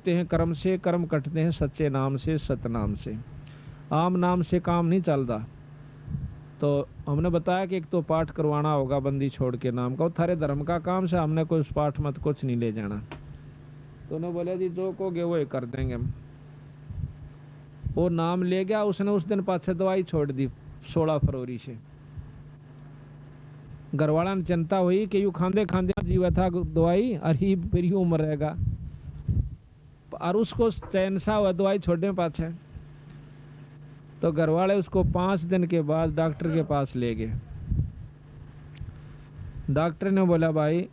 होते हैं कर्म से, कर्म कटते हैं सच्चे नाम से, सतनाम से। आम नाम से काम नहीं चलता। तो हमने बताया कि एक तो पाठ करवाना होगा बंदी छोड़ के नाम का, थारे धर्म का काम से हमने कोई पाठ मत कुछ नहीं ले जाना। तो उन्होंने बोले जी जो कहोगे वो ही कर देंगे हम। वो नाम ले गया, उसने उस दिन पाछे दवाई छोड़ दी 16 फरवरी से। घरवाला ने चिंता हुई कि यू खांदे खांदे जीवा था दवाई, अरे फिर यूं मर रहेगा। और उसको चैन सा हुआ दवाई छोड़ने पाछे। तो घरवाले उसको 5 दिन के बाद डॉक्टर के पास ले गए। डॉक्टर ने बोला भाई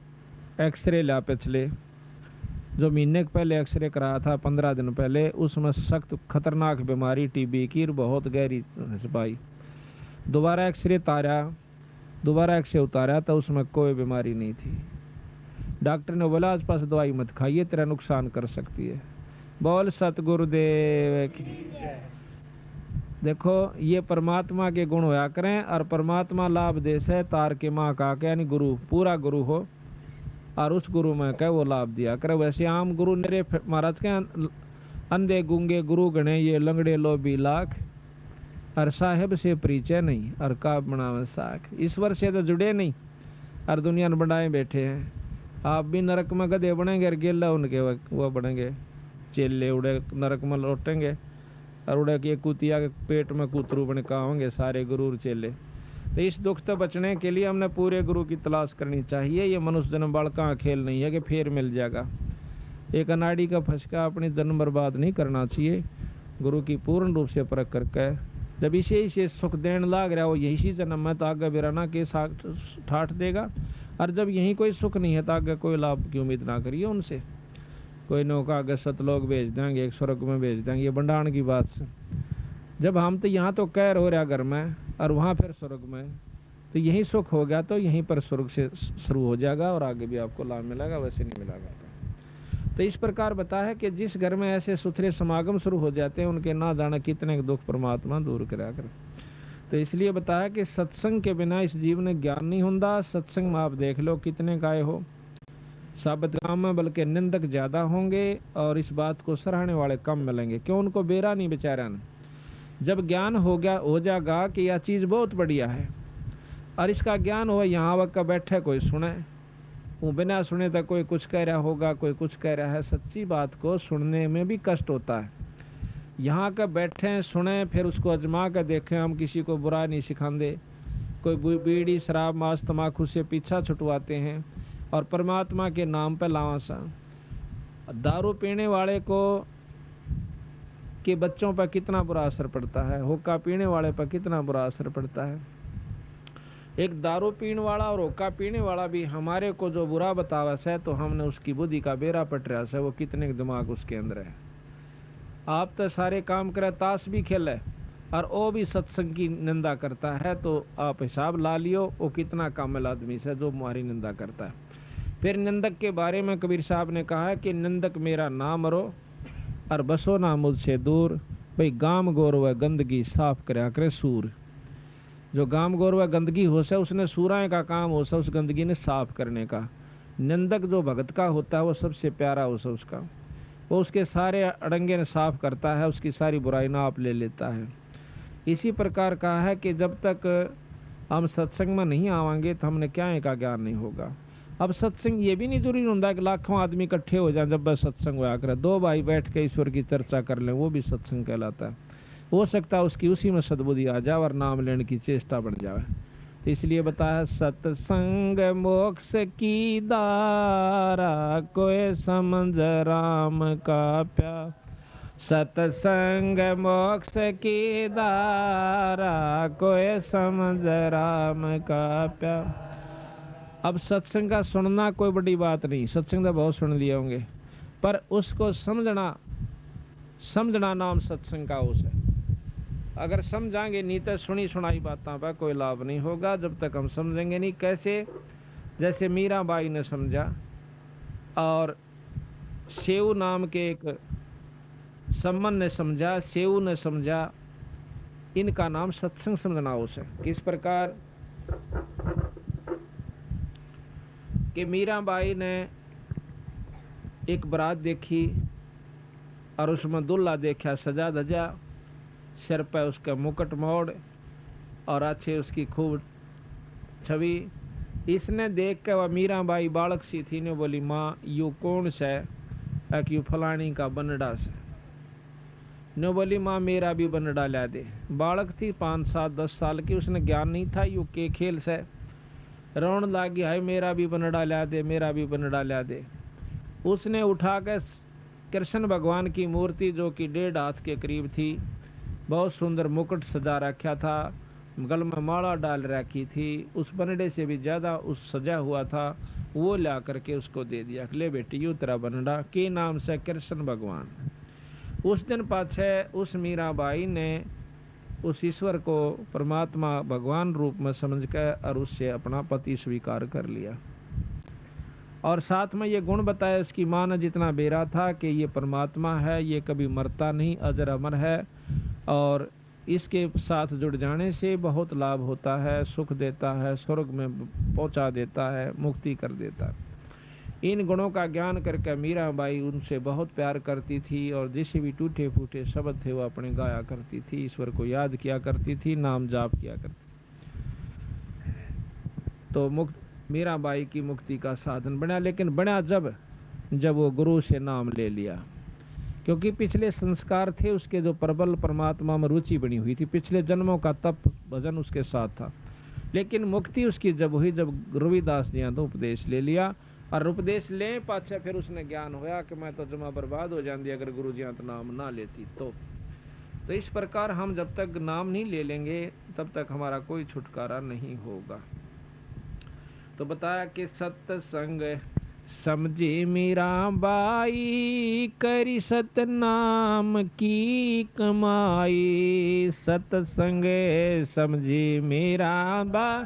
एक्सरे ला पिछले जो महीने के पहले एक्सरे कराया था 15 दिन पहले, उसमें सख्त खतरनाक बीमारी टीबी की बहुत गहरी पाई। दोबारा एक्सरे उतारा तो उसमें कोई बीमारी नहीं थी। डॉक्टर ने बोला आसपास दवाई मत खाइए, तेरा नुकसान कर सकती है। बोल सतगुरुदेव की। देखो ये परमात्मा के गुण होया करें, और परमात्मा लाभ दे से तार के माँ का के यानी गुरु, पूरा गुरु हो और उस गुरु में कह वो लाभ दिया करे। वैसे आम गुरु मेरे महाराज के अंधे गूंगे गुरु गणे ये लंगड़े लोभी लाख, और साहेब से परिचय नहीं और का बनावे साख। ईश्वर से तो जुड़े नहीं और दुनिया ने बनाए बैठे हैं। आप भी नरक में गधे बनेंगे और गेला उनके वो बनेंगे चेले, उड़े नरक में लौटेंगे और उड़े के कुतिया के पेट में कुतरू बने का होंगे सारे गुरु और चेले। तो इस दुख से बचने के लिए हमने पूरे गुरु की तलाश करनी चाहिए। ये मनुष्य जन्म बड़का खेल नहीं है कि फिर मिल जाएगा। एक अनाड़ी का फंसका अपनी जन्म बर्बाद नहीं करना चाहिए। गुरु की पूर्ण रूप से परख करके जब इसे सुख देने लाग रहा हो यही जन्म में, तो आगे बिराना के साथ ठाठ देगा। और जब यही कोई सुख नहीं है तो आगे कोई लाभ की उम्मीद ना करिए उनसे। कोई नौका आगे सतलोक भेज देंगे, एक स्वर्ग में भेज देंगे, ये बंडाण की बात से। जब हम तो यहाँ तो कैर हो रहा घर में और वहाँ फिर स्वर्ग में, तो यही सुख हो गया तो यहीं पर स्वर्ग से शुरू हो जाएगा और आगे भी आपको लाभ मिलेगा, वैसे नहीं मिलेगा। तो इस प्रकार बताया है कि जिस घर में ऐसे सुथरे समागम शुरू हो जाते हैं उनके ना जाने कितने दुख परमात्मा दूर करा कर। तो इसलिए बताया कि सत्संग के बिना इस जीवन में ज्ञान नहीं होता। सत्संग में आप देख लो कितने गाय हो साबित काम में, बल्कि निंदक ज्यादा होंगे और इस बात को सराहने वाले कम मिलेंगे। क्यों? उनको बेरा नहीं बेचारा ने। जब ज्ञान हो जाएगा कि यह चीज बहुत बढ़िया है और इसका ज्ञान हो, यहाँ वक्त बैठे कोई सुने, वो बिना सुने तक कोई कुछ कह रहा होगा, कोई कुछ कह रहा है। सच्ची बात को सुनने में भी कष्ट होता है। यहाँ का बैठे सुने फिर उसको अजमा कर देखें। हम किसी को बुरा नहीं सिखाते। कोई बीड़ी शराब मांस तमाकू से पीछा छुटवाते हैं और परमात्मा के नाम पर लावासा। दारू पीने वाले को के बच्चों पर कितना बुरा असर पड़ता है, हुक्का पीने वाले पर कितना बुरा असर पड़ता है। एक दारू पीने वाला और हुक्का पीने वाला भी हमारे को जो बुरा बतावस है तो हमने उसकी बुद्धि का बेरा पटरा है, वो कितने दिमाग उसके अंदर है। आप तो सारे काम करे, ताश भी खेले और वो भी सत्संग की निंदा करता है, तो आप हिसाब ला लियो वो कितना कामिल आदमी से जो हमारी निंदा करता है। फिर निंदक के बारे में कबीर साहब ने कहा है कि निंदक मेरा नाम रो और बसो ना मुझसे दूर। भाई गाम गौरव गंदगी साफ करया करे सूर। जो गाम गौरव गंदगी हो से उसने सूराए का काम हो से उस गंदगी ने साफ करने का। निंदक जो भगत का होता है वो सबसे प्यारा हो से उसका, वो उसके सारे अड़ंगे ने साफ करता है, उसकी सारी बुराई ना आप ले लेता है। इसी प्रकार कहा है कि जब तक हम सत्संग में नहीं आवांगे तो हमने क्या का ज्ञान नहीं होगा। अब सत्संग ये भी नहीं जरूरी होता कि लाखों आदमी इकट्ठे हो जाए जब बस सत्संग हुआ करे। दो भाई बैठ के ईश्वर की चर्चा कर लें वो भी सत्संग कहलाता है। हो सकता है उसकी उसी में सद्बुद्धि आ जाए और नाम लेने की चेष्टा बन जाए। तो इसलिए बताया सत्संग मोक्ष की दारा कोई समझ राम का प्यार। सत्संग मोक्ष की दारा कोई समझ राम का प्यार। अब सत्संग का सुनना कोई बड़ी बात नहीं, सत्संग तो बहुत सुन लिए होंगे, पर उसको समझना नाम सत्संग का उस है। अगर समझाएंगे नहीं तो सुनी सुनाई बातों पर कोई लाभ नहीं होगा जब तक हम समझेंगे नहीं। कैसे? जैसे मीराबाई ने समझा और सेऊ नाम के एक सम्मन ने समझा, सेऊ ने समझा, इनका नाम सत्संग समझना उसे। किस प्रकार कि मीराबाई ने एक बारात देखी और उसमें दुल्हा देखा सजा धजा, सिर पर उसका मुकुट मोड़ और अच्छे उसकी खूब छवि। इसने देख के वह मीराबाई बालक सी थी ने बोली, माँ यू कौन से यू फलानी का बनड़ा से। ने बोली, माँ मेरा भी बनड़ा ला दे। बालक थी 5, 7, 10 साल की, उसने ज्ञान नहीं था यू के खेल से। रोन लागी, हाय मेरा भी बनड़ा ला दे, मेरा भी बनड़ा ला दे। उसने उठा के कृष्ण भगवान की मूर्ति जो कि 1.5 हाथ के करीब थी, बहुत सुंदर मुकुट सजा रखा था, गल में माला डाल रखी थी, उस बनड़े से भी ज्यादा उस सजा हुआ था, वो ला करके उसको दे दिया। ले बेटी यू तेरा बनड़ा, के नाम से कृष्ण भगवान। उस दिन पाछे उस मीराबाई ने उस ईश्वर को परमात्मा भगवान रूप में समझ कर और उससे अपना पति स्वीकार कर लिया। और साथ में ये गुण बताया उसकी माँ ने जितना बेरा था कि ये परमात्मा है, ये कभी मरता नहीं, अजर अमर है, और इसके साथ जुड़ जाने से बहुत लाभ होता है, सुख देता है, स्वर्ग में पहुंचा देता है, मुक्ति कर देता है। इन गुणों का ज्ञान करके मीराबाई उनसे बहुत प्यार करती थी और जैसे भी टूटे फूटे शब्द थे वो अपने गाया करती थी, ईश्वर को याद किया करती थी, नाम जाप किया करती। तो मीराबाई की मुक्ति का साधन बना, लेकिन बना जब वो गुरु से नाम ले लिया, क्योंकि पिछले संस्कार थे उसके जो प्रबल परमात्मा में रुचि बनी हुई थी, पिछले जन्मों का तप भजन उसके साथ था। लेकिन मुक्ति उसकी जब हुई जब रविदास जी तो उपदेश ले लिया, और उपदेश ले पाछे फिर उसने ज्ञान होया कि मैं तो जमा बर्बाद हो जाती अगर गुरु जी तो नाम ना लेती। तो इस प्रकार हम जब तक नाम नहीं ले लेंगे तब तक हमारा कोई छुटकारा नहीं होगा। तो बताया कि सत्संग समझे मीराबाई, करी सतनाम की कमाई। सत्संग समझे मीराबाई,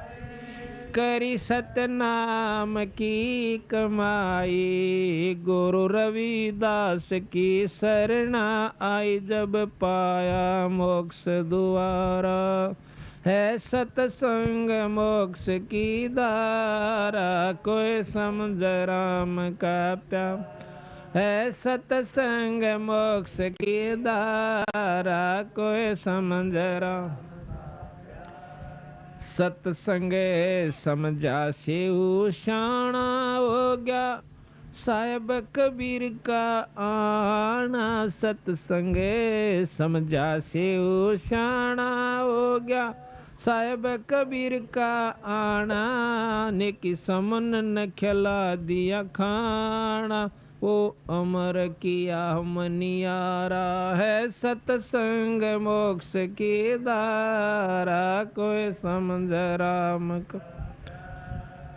करी सतनाम की कमाई। गुरु रविदास की शरणा आई, जब पाया मोक्ष द्वारा। है सत्संग मोक्ष की धारा, कोई समझ राम का प्यार। है सत्संग मोक्ष की धारा, कोई समझ राम। सत्संग समझा से शाना हो गया, साहेब कबीर का आना। सत्संग समझा से शाना हो गया, साहेब कबीर का आना। नेकी समन न खिला दिया खाना, वो अमर किया मनियारा। है सत्संग मोक्ष की धारा, कोई समझ राम का।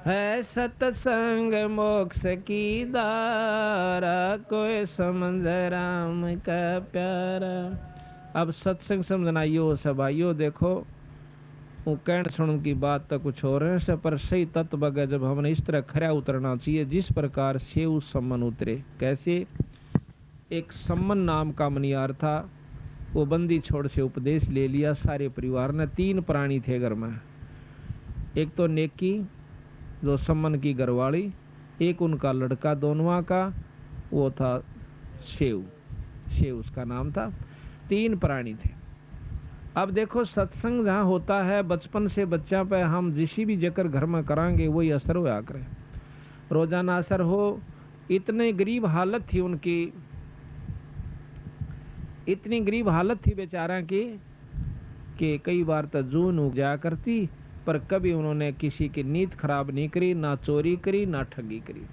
है सत्संग मोक्ष की धारा, कोई समझ राम का प्यारा। अब सत्संग समझना यो सब आइयो, देखो वो कहण सुन की बात तो कुछ और है, पर सही तत्व बगे जब हमने इस तरह खरा उतरना चाहिए जिस प्रकार से उस सम्मन उतरे। कैसे? एक सम्मन नाम का मनियार था, वो बंदी छोड़ से उपदेश ले लिया सारे परिवार ने। 3 प्राणी थे घर में, एक तो नेकी जो सम्मन की घरवाली, एक उनका लड़का दोनों का, वो था शेव उसका नाम था। 3 प्राणी थे। अब देखो सत्संग जहाँ होता है बचपन से बच्चा पे हम जिस भी जकर घर में करांगे वही असर होया करे, रोजाना असर हो। इतने गरीब हालत थी उनकी, इतनी गरीब हालत थी बेचारा की कि कई बार तो जून उग जाया करती, पर कभी उन्होंने किसी की नीयत खराब नहीं करी, ना चोरी करी ना ठगी करी।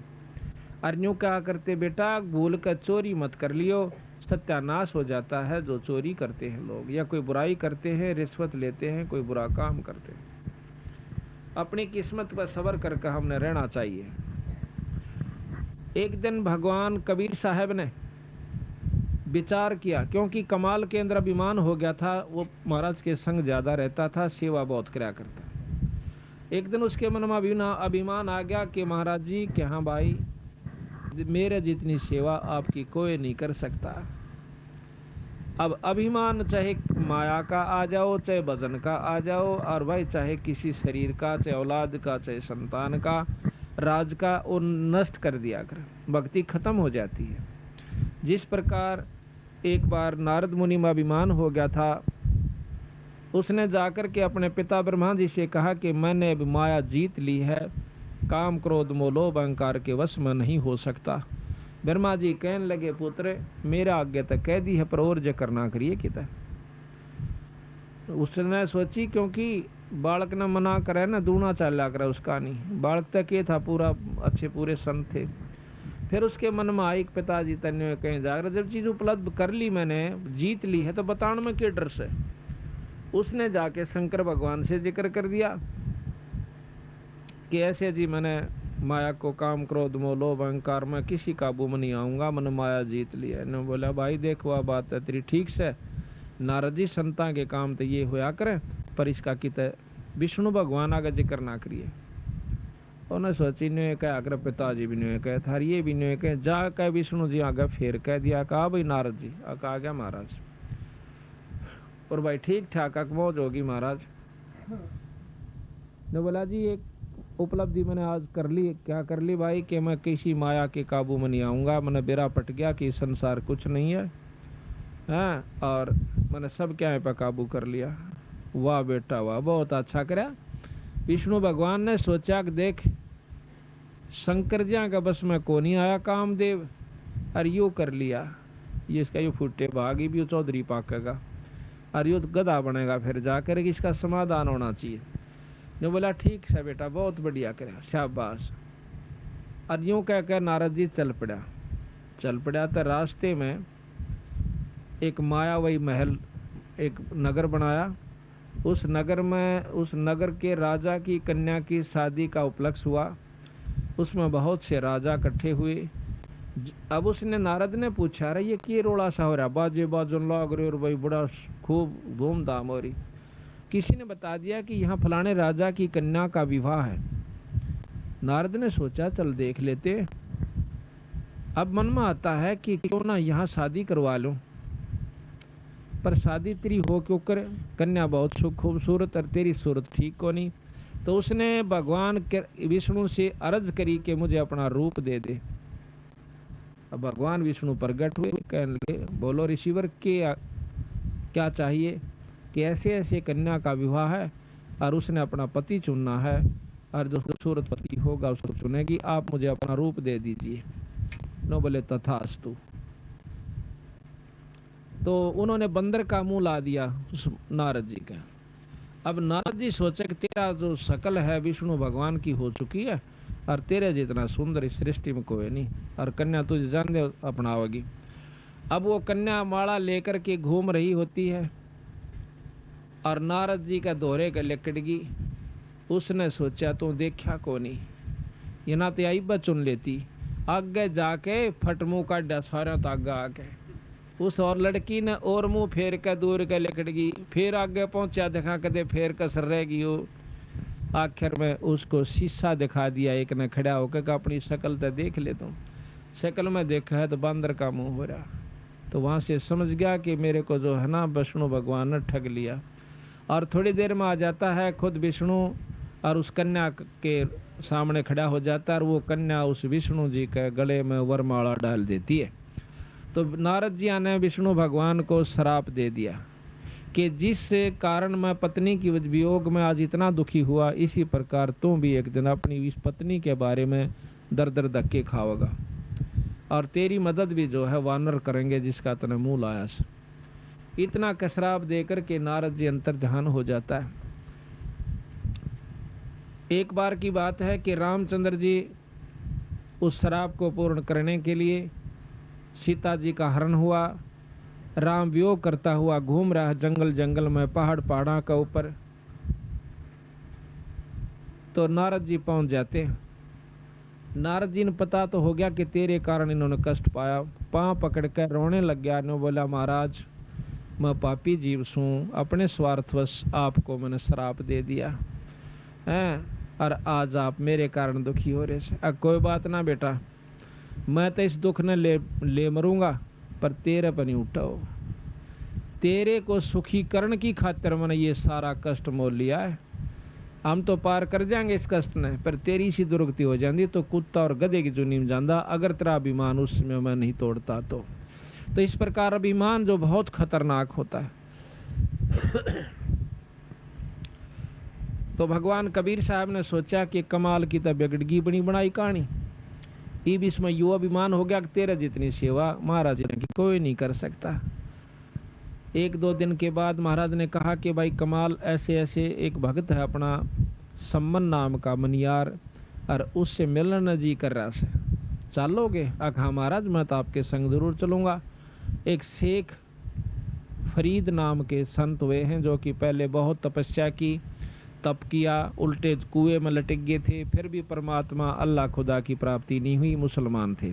और यूं क्या करते बेटा, भूल कर चोरी मत कर लियो, सत्यानाश हो जाता है जो चोरी करते हैं लोग, या कोई बुराई करते हैं, रिश्वत लेते हैं, कोई बुरा काम करते हैं। अपनी किस्मत पर सबर करके हमने रहना चाहिए। एक दिन भगवान कबीर साहब ने विचार किया, क्योंकि कमाल के अंदर अभिमान हो गया था, वो महाराज के संग ज्यादा रहता था, सेवा बहुत कराया करता। एक दिन उसके मन में अभिमान आ गया कि महाराज जी कि हाँ भाई, मेरे जितनी सेवा आपकी कोई नहीं कर सकता। अब अभिमान चाहे माया का आ जाओ, चाहे भजन का आ जाओ, और भाई चाहे किसी शरीर का, चाहे औलाद का, चाहे संतान का, राज का, वो नष्ट कर दिया कर, भक्ति खत्म हो जाती है। जिस प्रकार एक बार नारद मुनि में अभिमान हो गया था। उसने जाकर के अपने पिता ब्रह्मा जी से कहा कि मैंने अब माया जीत ली है, काम क्रोध मोह लोभ अहंकार के वश में नहीं हो सकता। ब्रह्मा जी कहने लगे, पुत्र मेरा आगे तक कह दी है पर और जे करना करिए किता। उसने सोची क्योंकि बालक ने मना करे ना दूना चाला करे उसका नहीं, बालक तक ये था पूरा अच्छे पूरे संत थे। फिर उसके मन में आई पिताजी तन्य कहीं जाकर जब चीज उपलब्ध कर ली मैंने जीत ली है तो बताने में क्या डर से। उसने जाके शंकर भगवान से जिक्र कर दिया कि ऐसे जी मैंने माया को काम क्रोध मोह लोभ अहंकार में किसी काबू में नहीं आऊंगा, मैंने माया जीत लिया। ने बोला भाई देख वह बात है तेरी ठीक से, नारद जी संता के काम तो ये होया करे पर इसका कित विष्णु भगवान आगे जिक्र ना करिए। उन्हें सोची ने कह आकर पिताजी भी ने कहे थार ये भी ने कहे जा कह विष्णु जी आगे फिर कह दिया कहा भाई नारद जी आ गया महाराज। और भाई ठीक ठाक मौज होगी महाराज। ने बोला जी एक उपलब्धि मैंने आज कर ली। क्या कर ली भाई कि मैं किसी माया के काबू में नहीं आऊंगा, मैंने बेरा पट गया कि संसार कुछ नहीं है, हाँ, और मैंने सब क्या पे काबू कर लिया। वाह बेटा वाह, बहुत अच्छा करा। विष्णु भगवान ने सोचा कि देख शंकर जी का बस में को नहीं आया कामदेव, और यू कर लिया, ये इसका यू फुटे भागी भी चौधरी पाकेगा और यू गधा बनेगा फिर जाकर, इसका समाधान होना चाहिए। ने बोला ठीक है बेटा बहुत बढ़िया करा शाबाश। और यूं कह कर नारद जी चल पड़ा तो रास्ते में एक मायावही महल एक नगर बनाया। उस नगर के राजा की कन्या की शादी का उपलक्ष्य हुआ। उसमें बहुत से राजा इकट्ठे हुए। अब उसने नारद ने पूछा रहा ये कि रोड़ा सा हो रहा, बाजे बाजन लाग रहे और भाई बड़ा खूब धूमधाम हो रही। किसी ने बता दिया कि यहाँ फलाने राजा की कन्या का विवाह है। नारद ने सोचा चल देख लेते। अब मन में आता है कि क्यों ना यहाँ शादी करवा लूं, पर शादी तेरी हो क्यों करे, कन्या बहुत खूबसूरत और तेरी सूरत ठीक को नहीं। तो उसने भगवान विष्णु से अर्ज करी कि मुझे अपना रूप दे दे। अब भगवान विष्णु प्रकट हुए, कहने लगे बोलो ऋषिवर क्या चाहिए कि ऐसे ऐसे कन्या का विवाह है और उसने अपना पति चुनना है और जो खूबसूरत पति होगा उसको चुनेगी, आप मुझे अपना रूप दे दीजिए। नो बोले तथास्तु। तो उन्होंने बंदर का मुंह ला दिया उस नारद जी का। अब नारद जी सोचे कि तेरा जो शकल है विष्णु भगवान की हो चुकी है और तेरे जितना सुंदर इस सृष्टि में कोई नहीं, और कन्या तुझे जान दे अपनाओगी। अब वो कन्या माला लेकर के घूम रही होती है और नारद जी का दोहरे का लिकड़गी। उसने सोचा तो देखा को नहीं, ये ना तो आई चुन लेती। आगे जाके फट मुंह काटा सारा तागा आके उस और लड़की ने और मुंह फेर कर दूर के लिकड़गी। फिर आगे पहुंचा देखा कदे फेर कसर रहेगी वो। आखिर में उसको शीशा दिखा दिया एक ने खड़ा होकर अपनी शक्ल तो देख ले तुम। शक्ल में देखा है तो बंदर का मुंह हो रहा। तो वहां से समझ गया कि मेरे को जो है ना विष्णु भगवान ने ठग लिया। और थोड़ी देर में आ जाता है खुद विष्णु और उस कन्या के सामने खड़ा हो जाता है और वो कन्या उस विष्णु जी के गले में वरमाला डाल देती है। तो नारद जी ने विष्णु भगवान को श्राप दे दिया कि जिस कारण मैं पत्नी की वियोग में आज इतना दुखी हुआ, इसी प्रकार तुम भी एक दिन अपनी इस पत्नी के बारे में दर दर धक्के खाओगा और तेरी मदद भी जो है वानर करेंगे जिसका तने मुंह लाया। इतना कसराब देकर के नारद जी अंतर्ध्यान हो जाता है। एक बार की बात है कि रामचंद्र जी उस शराब को पूर्ण करने के लिए सीता जी का हरण हुआ। राम वियोग करता हुआ घूम रहा जंगल जंगल में पहाड़ा के ऊपर। तो नारद जी पहुंच जाते हैं। नारद जी ने पता तो हो गया कि तेरे कारण इन्होंने कष्ट पाया। पांव पकड़ कर रोने लग गया। ने बोला महाराज मैं पापी जीव सूं, अपने स्वार्थवश आपको मैंने श्राप दे दिया है और आज आप मेरे कारण दुखी हो रहे हैं। कोई बात ना बेटा, मैं तो इस दुख ने ले मरूंगा पर तेरे पर नहीं उठाओ। तेरे को सुखीकरण की खातिर मैंने ये सारा कष्ट मोल लिया है। हम तो पार कर जाएंगे इस कष्ट ने, पर तेरी सी दुर्गति हो जाती तो कुत्ता और गधे की चुनी में जाता अगर तेरा अभिमान उसमें मैं नहीं तोड़ता। तो इस प्रकार अभिमान जो बहुत खतरनाक होता है। तो भगवान कबीर साहब ने सोचा कि कमाल की तो बिगड़गी बनी बनाई कहानी, इब इसमें यो अभिमान हो गया कि तेरे जितनी सेवा महाराज जी ने कोई नहीं कर सकता। एक दो दिन के बाद महाराज ने कहा कि भाई कमाल, ऐसे ऐसे एक भक्त है अपना सम्मन नाम का मनियार, और उससे मिलन जी कर रहा से, चलोगे? हाँ महाराज, मैं तो आपके संग जरूर चलूंगा। एक शेख फरीद नाम के संत हुए हैं जो कि पहले बहुत तपस्या की, तप किया, उल्टे कुएं में लटक गए थे, फिर भी परमात्मा अल्लाह खुदा की प्राप्ति नहीं हुई, मुसलमान थे।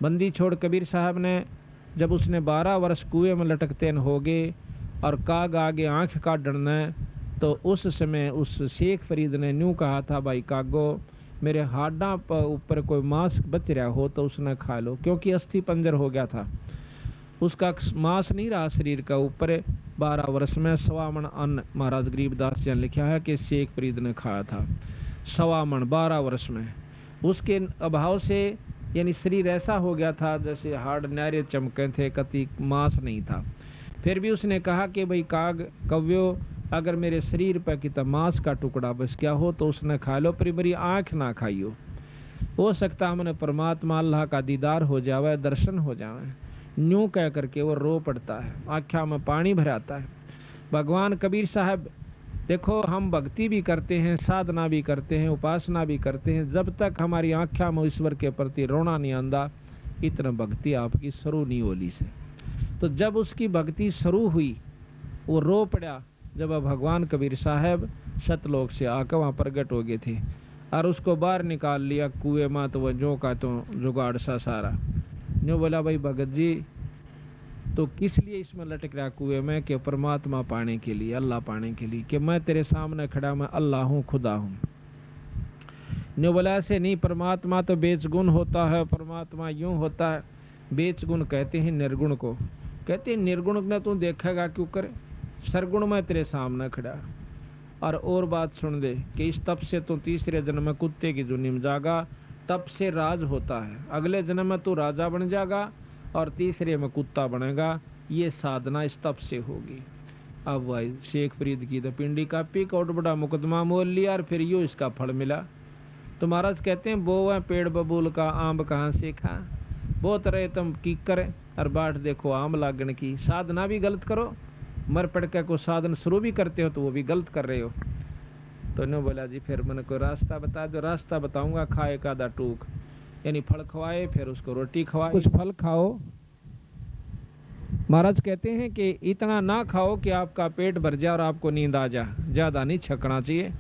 बंदी छोड़ कबीर साहब ने, जब उसने 12 वर्ष कुएं में लटकते हो गए और काग आगे आंख काटना, तो उस समय उस शेख फरीद ने न्यू कहा था, भाई कागो, मेरे हाडा ऊपर कोई मांस बच रहा हो तो उसने खा लो, क्योंकि अस्थि पंजर हो गया था, उसका मांस नहीं रहा शरीर का ऊपर। 12 वर्ष में 1.25 मन अन्न, महाराज गरीबदास जी ने लिखा है कि शेख फरीद ने खाया था 1.25 मन 12 वर्ष में। उसके अभाव से यानी शरीर ऐसा हो गया था जैसे हाड़ न्यारे चमके थे, कति मांस नहीं था। फिर भी उसने कहा कि भाई काग कव्यो, अगर मेरे शरीर पर कितना मांस का टुकड़ा बच गया हो तो उसने खा लो, पर मेरी आँख ना खाइयो, हो सकता हमने परमात्मा अल्लाह का दीदार हो जावे, दर्शन हो जावे। न्यू कह करके वो रो पड़ता है, आँखों में पानी भराता है। भगवान कबीर साहब, देखो हम भक्ति भी करते हैं, साधना भी करते हैं, उपासना भी करते हैं, जब तक हमारी आँखों में ईश्वर के प्रति रोना नहीं आंदा, इतना भक्ति आपकी शुरू नहीं होली से। तो जब उसकी भक्ति शुरू हुई, वो रो पड़ा, जब भगवान कबीर साहब सतलोक से आकर वहाँ प्रकट हो गए थे और उसको बाहर निकाल लिया कुएं में, तो वह जो का तो जुगाड़ सा सारा न्यू बोला, भाई भगत जी तो किस लिए इसमें लटक रहा कुएं में? कि परमात्मा पाने के लिए, अल्लाह पाने के लिए, कि मैं तेरे सामने खड़ा, मैं अल्लाह हूँ, खुदा हूँ। न्यू बोला ऐसे नहीं, परमात्मा तो बेचगुण होता है, परमात्मा यूं होता है। बेचगुण कहते हैं निर्गुण को, कहते हैं निर्गुण ने तू देखेगा क्यों करे, सरगुण में तेरे सामने खड़ा। और बात सुन दे कि इस तप से तू तीसरे जन्म में कुत्ते की जुनी में जागा, तप से राज होता है, अगले जन्म में तू राजा बन जाएगा और तीसरे में कुत्ता बनेगा। ये साधना इस तप से होगी। अब भाई शेख फरीद की तो पिंडी कापी, कोट बड़ा मुकदमा मोल लिया और फिर यूँ इसका फल मिला। तो महाराज कहते हैं, वो है पेड़ बबूल का आम कहाँ से खा, बहुत रहे तुम की करे और बाट देखो आम लागण की। साधना भी गलत करो, मर पड़ के को साधन शुरू भी करते हो तो वो भी गलत कर रहे हो। तो ने बोला जी फिर मैंने कोई रास्ता बता दो। रास्ता बताऊंगा, खाए का दा टूक, यानी फल खवाए, फिर उसको रोटी खवाए। कुछ फल खाओ, महाराज कहते हैं कि इतना ना खाओ कि आपका पेट भर जाए और आपको नींद आ जाए, ज्यादा नहीं छकना चाहिए।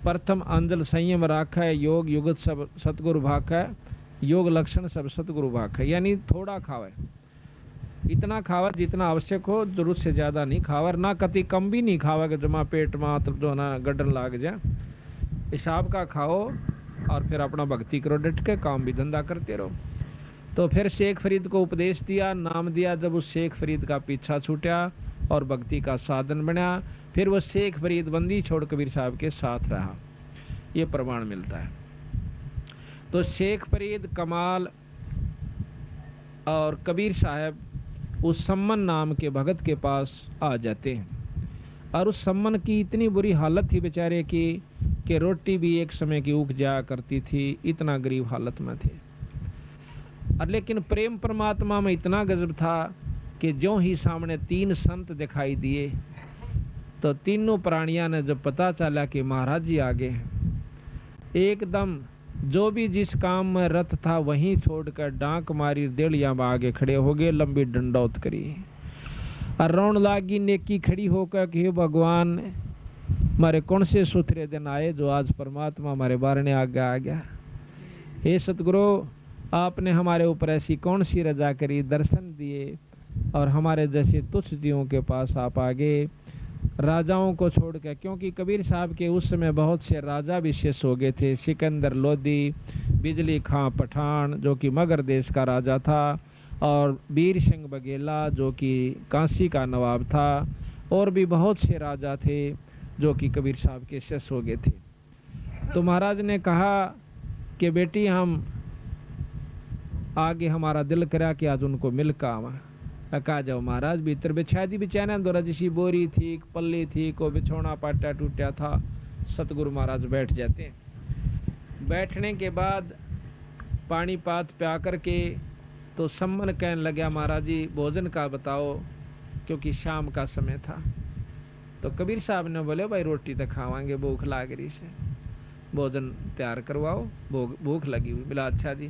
प्रथम अंजल संयम राखा है, योग युगत सब सतगुरु भाखा है, योग लक्षण सब सतगुरु भाखा है, यानी थोड़ा खावे, इतना खावा जितना आवश्यक हो, जरूरत से ज्यादा नहीं खावा, ना कति कम भी नहीं खावा कि जमा पेट मात्र जो ना गड्ढन लाग जाए। हिसाब का खाओ और फिर अपना भक्ति करो, डट के काम भी धंधा करते रहो। तो फिर शेख फरीद को उपदेश दिया, नाम दिया। जब उस शेख फरीद का पीछा छूटा और भक्ति का साधन बना, फिर वो शेख फरीद बंदी छोड़ कबीर साहब के साथ रहा, ये प्रमाण मिलता है। तो शेख फरीद, कमाल और कबीर साहब उस सम्मन नाम के भगत के पास आ जाते हैं और उस सम्मन की इतनी बुरी हालत थी बेचारे की कि रोटी भी एक समय की उग जाया करती थी, इतना गरीब हालत में थे। और लेकिन प्रेम परमात्मा में इतना गजब था कि जो ही सामने 3 संत दिखाई दिए तो तीनों प्राणियों ने जब पता चला कि महाराज जी आगे हैं, एकदम जो भी जिस काम में रत था वहीं छोड़कर डांक मारी, देड़िया में आगे खड़े हो गए, लंबी डंडौत करी और रोन लागी नेकी खड़ी होकर कि भगवान हमारे कौन से सुथरे दिन आए जो आज परमात्मा हमारे बारने आगे आ गया। हे सतगुरु, आपने हमारे ऊपर ऐसी कौन सी रजा करी, दर्शन दिए और हमारे जैसे तुच्छ जीवों के पास आप आगे, राजाओं को छोड़ के। क्योंकि कबीर साहब के उस समय बहुत से राजा विशेष हो गए थे, सिकंदर लोधी, बिजली खां पठान जो कि मगर देश का राजा था, और वीर सिंह बघेला जो कि काशी का नवाब था, और भी बहुत से राजा थे जो कि कबीर साहब के शिष्य हो गए थे। तो महाराज ने कहा कि बेटी हम आगे, हमारा दिल करा कि आज उनको मिल का आवा। कहा जाओ महाराज भीतर बिछा दी बिछाना दो रजसी बोरी थी पल्ली थी को बिछोना पाटा टूटा था। सतगुरु महाराज बैठ जाते हैं। बैठने के बाद पानी पात प्या करके तो सम्मन कहने लगा महाराज जी भोजन का बताओ, क्योंकि शाम का समय था। तो कबीर साहब ने बोले भाई रोटी तो खावांगे, भूख लाग रही से, भोजन तैयार करवाओ, भूख लगी हुई। बोला अच्छा जी।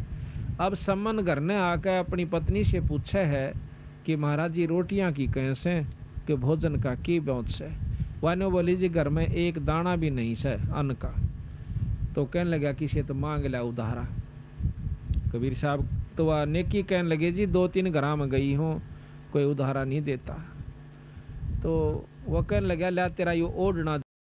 अब सम्मन घर ने आकर अपनी पत्नी से पूछे है कि महाराज जी रोटियां की कैसे कि भोजन का की बहुत से। वानो बोली जी घर में एक दाना भी नहीं से अन्न का। तो कहने लगा किसे तो मांग लिया उधारा। कबीर साहब तो वह नेकी कहने लगे जी 2-3 घरा में गई हूँ, कोई उधारा नहीं देता। तो वह कहने लगा ला तेरा ये ओढ़ना